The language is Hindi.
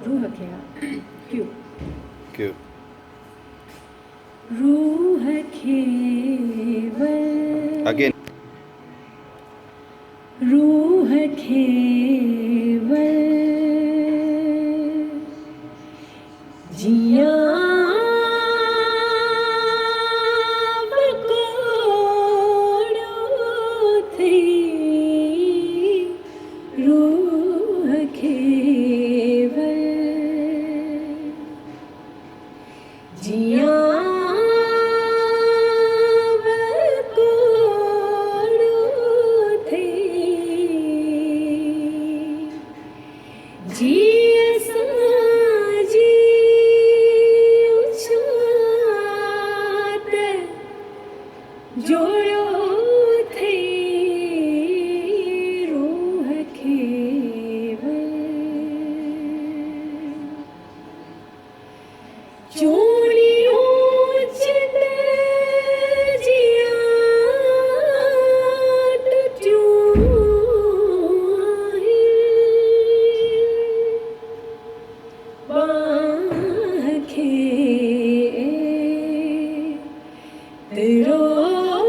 रूह खे क्यों क्यों रूह खेवल अगेन रूह खेवल जिया रूह खेवल जिया जी साजी उछात जोड़ो थे रूह खेवल चोड़ियों चित जिया टूट्यूं बांखे तेरो